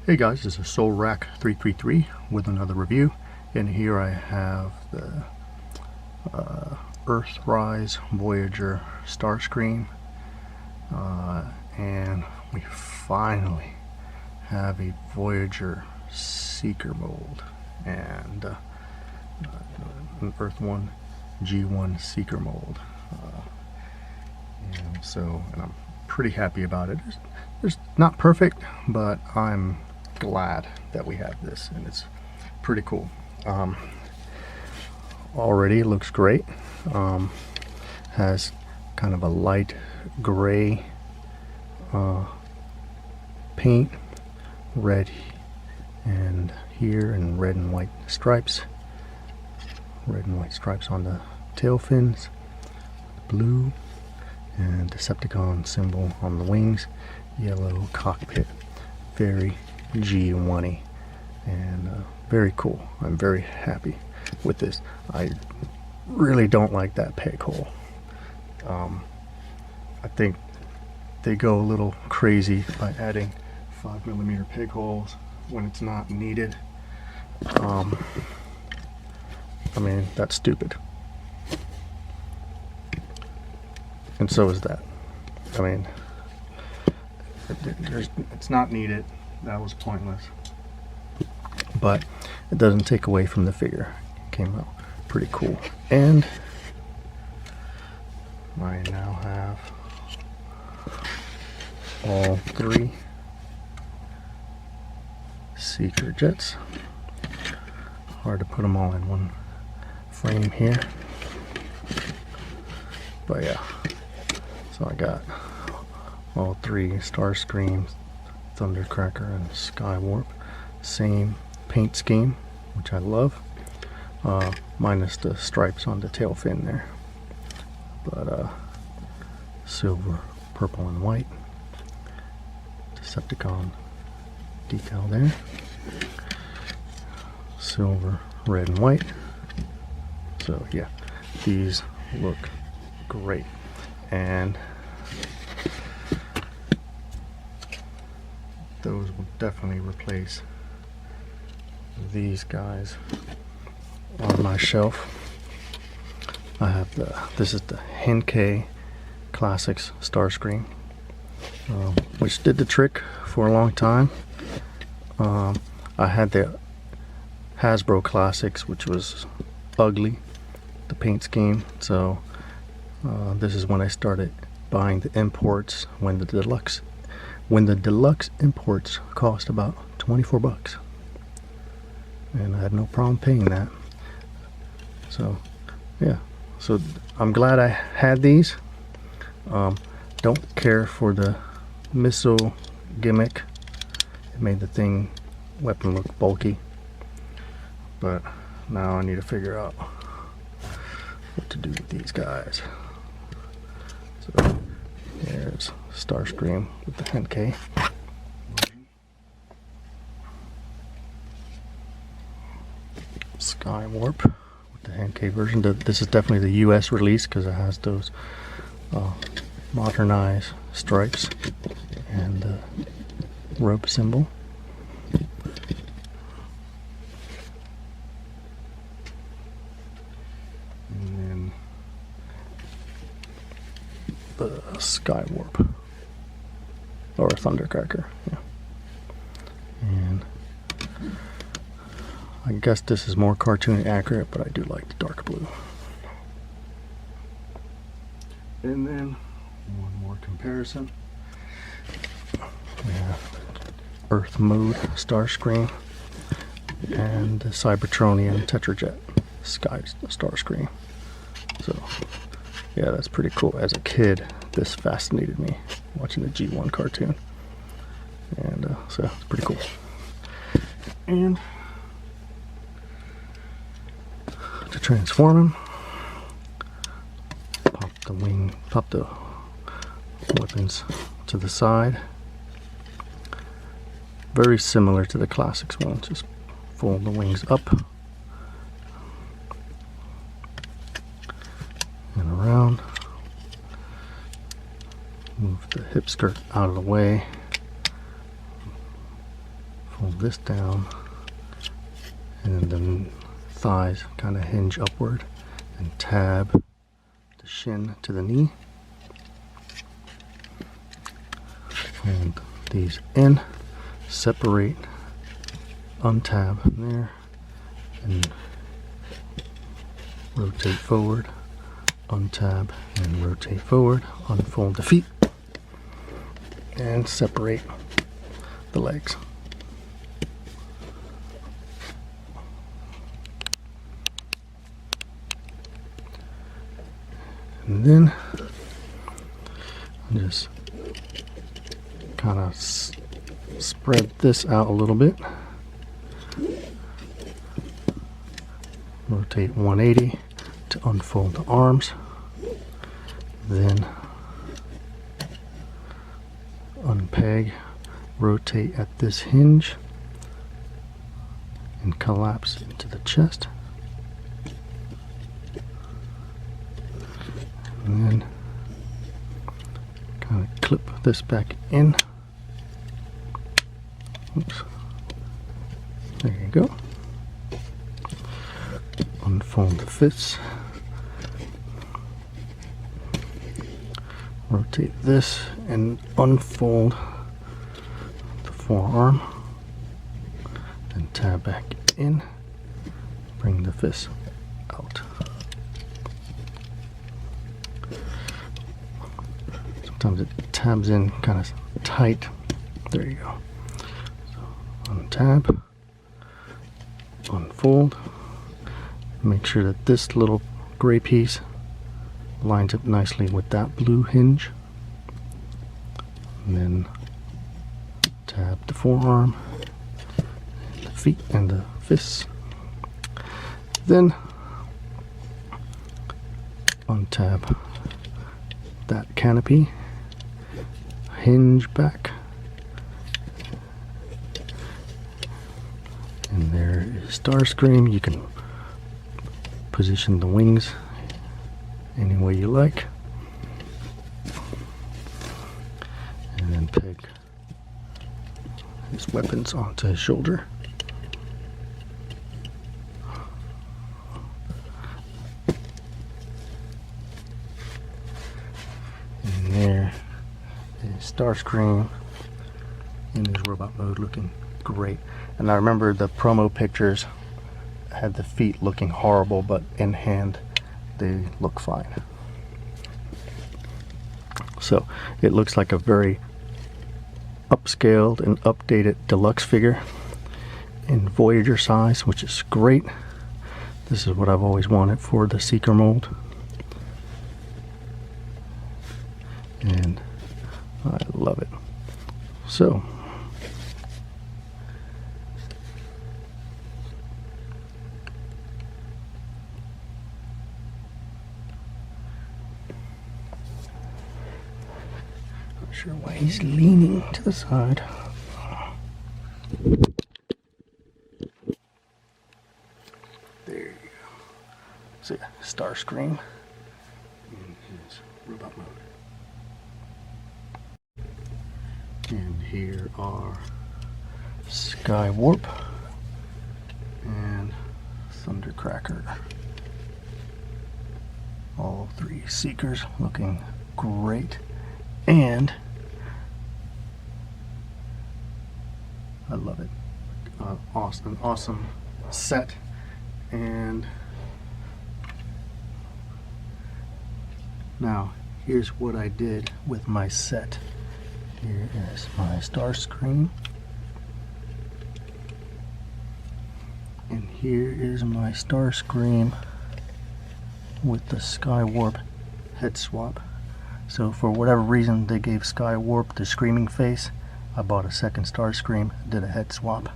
Hey guys, this is SoulRack333 with another review, and here I have the Earthrise Voyager Starscream, and we finally have a Voyager Seeker mold and an Earth 1 G1 Seeker mold, and I'm pretty happy about it. It's not perfect, but I'm glad that we have this, and it's pretty cool. Already looks great. Has kind of a light gray paint, red and here, and red and white stripes. Red and white stripes on the tail fins, blue, and Decepticon symbol on the wings, yellow cockpit, very G1-y, and very cool. I'm very happy with this. I really don't like that peg hole. I think they go a little crazy by adding 5mm peg holes when it's not needed. I mean, that's stupid. And so is that. I mean, it's not needed. That was pointless. But it doesn't take away from the figure. It came out pretty cool. And I now have all three Seeker jets. Hard to put them all in one frame here. But yeah. So I got all three Starscream, Thundercracker, and Skywarp. Same paint scheme, which I love, minus the stripes on the tail fin there. But silver, purple, and white. Decepticon decal there. Silver, red, and white. So yeah, these look great. And those will definitely replace these guys on my shelf. I have this is the Henkei Classics Starscream, which did the trick for a long time. I had the Hasbro Classics, which was ugly, the paint scheme. So this is when I started buying the imports, when the deluxe imports cost about 24 bucks, and I had no problem paying that. So yeah, so I'm glad I had these. Don't care for the missile gimmick. It made the weapon look bulky, but now I need to figure out what to do with these guys. So there's Starscream with the Henkei. Skywarp with the Henkei version. This is definitely the US release because it has those modernized stripes and the rope symbol. And then the Skywarp, or Thundercracker, yeah. And I guess this is more cartoon accurate, but I do like the dark blue. And then one more comparison. We have Earth Mode Starscream and the Cybertronian Tetrajet Sky Starscream. So yeah, that's pretty cool. As a kid, this fascinated me, watching the G1 cartoon, and so it's pretty cool. And to transform him, pop the weapons to the side. Very similar to the classics one, just fold the wings up and around. Move the hip skirt out of the way. pull this down, and then the thighs kind of hinge upward, and tab the shin to the knee. Fold these in, separate, untab there, and rotate forward, untab and rotate forward, unfold the feet, and separate the legs. And then just kind of spread this out a little bit. Rotate 180 to unfold the arms. Then unpeg, rotate at this hinge, and collapse into the chest. And then kind of clip this back in. Oops. There you go. Unfold the fists. Rotate this and unfold the forearm. Then tab back in. Bring the fist out. Sometimes it tabs in kind of tight. There you go. So untab, unfold. Make sure that this little gray piece lines up nicely with that blue hinge. And then tab the forearm, the feet, and the fists. Then untab that canopy, hinge back, and there is Starscream. You can position the wings any way you like, and then peg his weapons onto his shoulder. And there is Starscream in his robot mode, looking great. And I remember the promo pictures had the feet looking horrible, but in hand they look fine. So it looks like a very upscaled and updated deluxe figure in Voyager size, which is great. This is what I've always wanted for the Seeker mold, and I love it. So not sure why he's leaning to the side. There you go. So yeah, Starscream in his robot mode. And here are Skywarp and Thundercracker. All three Seekers looking great. And I love it. Awesome, awesome set. And now here's what I did with my set. Here is my Starscream, and here is my Starscream with the Skywarp head swap. So for whatever reason they gave Skywarp the screaming face, I bought a second Starscream, did a head swap.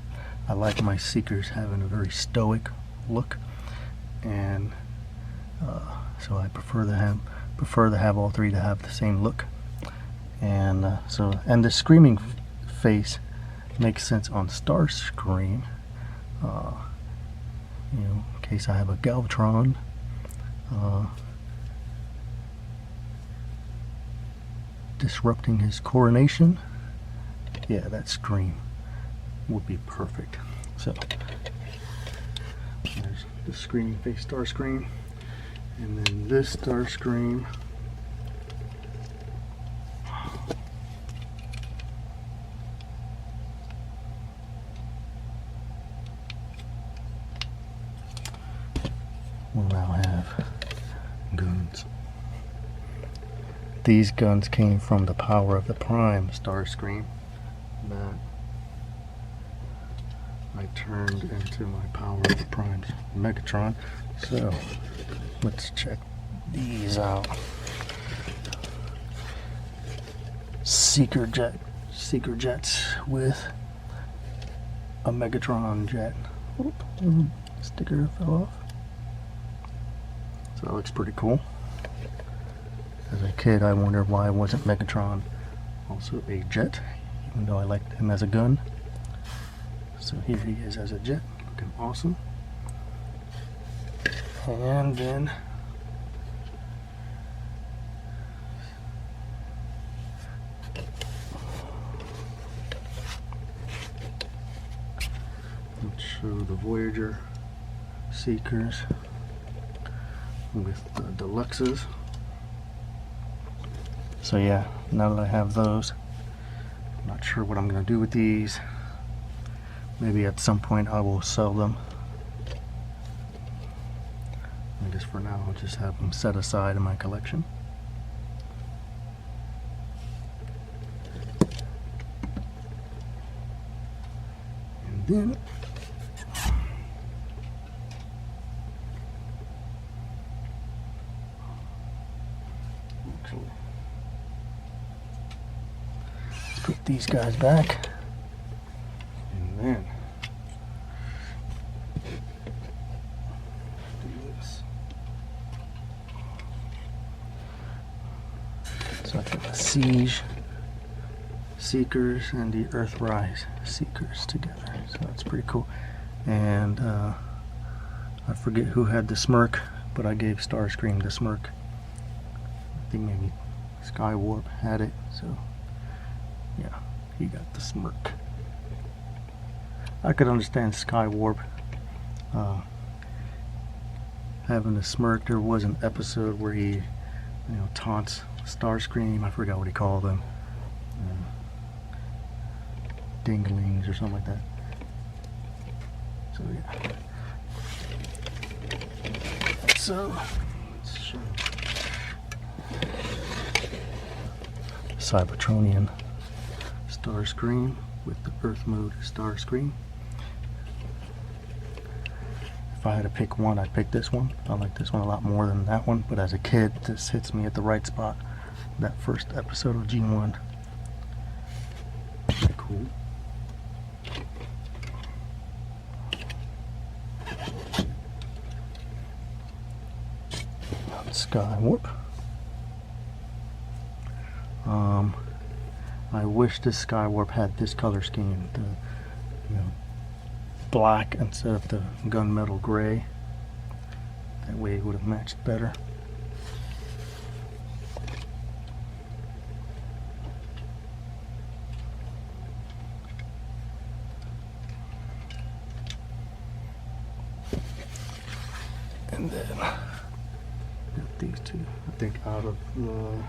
I like my Seekers having a very stoic look, and so I prefer to have all three to have the same look. And and the screaming face makes sense on Starscream, you know, in case I have a Galvatron disrupting his coronation. Yeah, that scream would be perfect. So there's the screen face Starscream, and then this Starscream. Will now have guns. These guns came from the Power of the Prime Starscream that I turned into my Power of the Prime's Megatron. So let's check these out. Seeker jets with a Megatron jet. Oop, sticker fell off. So that looks pretty cool. As a kid, I wondered why wasn't Megatron also a jet, even though I liked him as a gun. So here he is as a jet, looking awesome. And then let's show the Voyager Seekers with the deluxes. So yeah, now that I have those, I'm not sure what I'm going to do with these. Maybe at some point I will sell them. I guess for now I'll just have them set aside in my collection. And then put these guys back, and then do this. So I put the Siege Seekers and the Earthrise Seekers together. So that's pretty cool. And I forget who had the smirk, but I gave Starscream the smirk. I think maybe Skywarp had it, so yeah, he got the smirk. I could understand Skywarp having a smirk. There was an episode where he, taunts Starscream. I forgot what he called them. Dinglings or something like that. So yeah. So let's show Cybertronian Starscream with the Earth mode Starscream. If I had to pick one, I'd pick this one. I like this one a lot more than that one, but as a kid, this hits me at the right spot. That first episode of G1. Pretty cool. Skywarp. I wish this Skywarp had this color scheme, the black instead of the gunmetal gray. That way it would have matched better. And then got these two, I think, out of the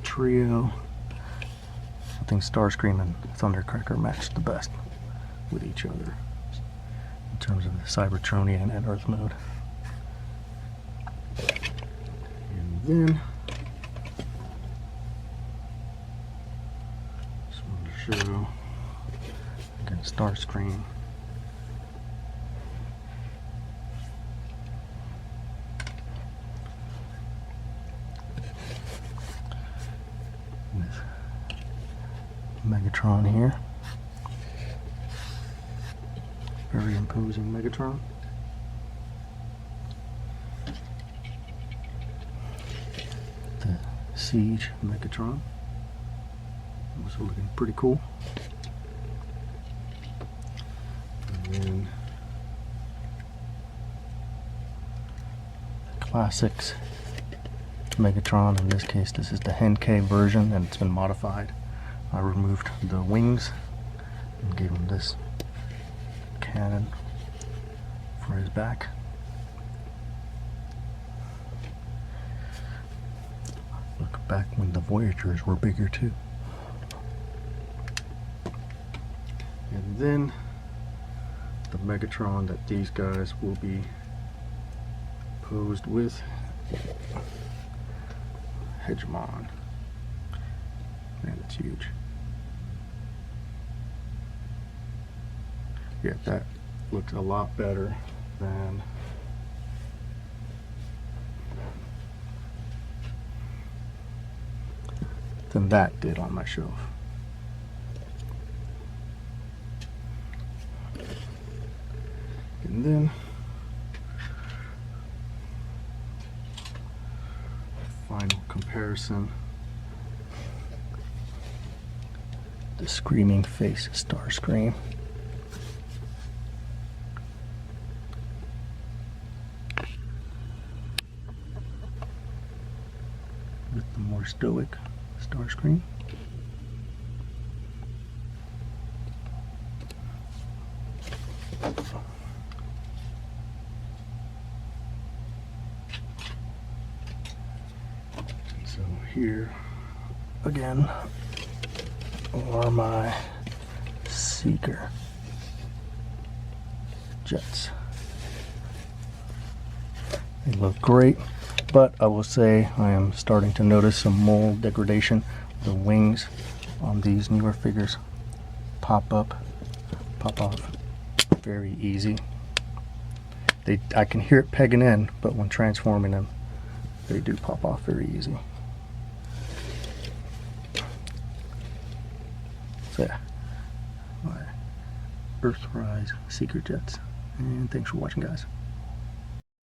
trio. I think Starscream and Thundercracker matched the best with each other in terms of the Cybertronian and Earth mode. And then just wanted to show again Starscream. Megatron here. Very imposing Megatron. The Siege Megatron. Also looking pretty cool. And then the Classics Megatron. In this case, this is the Henkei version, and it's been modified. I removed the wings and gave him this cannon for his back. Look back when the Voyagers were bigger too. And then the Megatron that these guys will be posed with, Hegemon. Man, that's huge. Yeah, that looks a lot better than that did on my shelf. And then final comparison, the Screaming Face Starscream. With the more stoic Starscream. So here again are my Seeker jets. They look great, but I will say I am starting to notice some mold degradation. The wings on these newer figures pop off very easy. I can hear it pegging in, but when transforming them, they do pop off very easy. So yeah, my Earthrise Seeker jets. And thanks for watching, guys.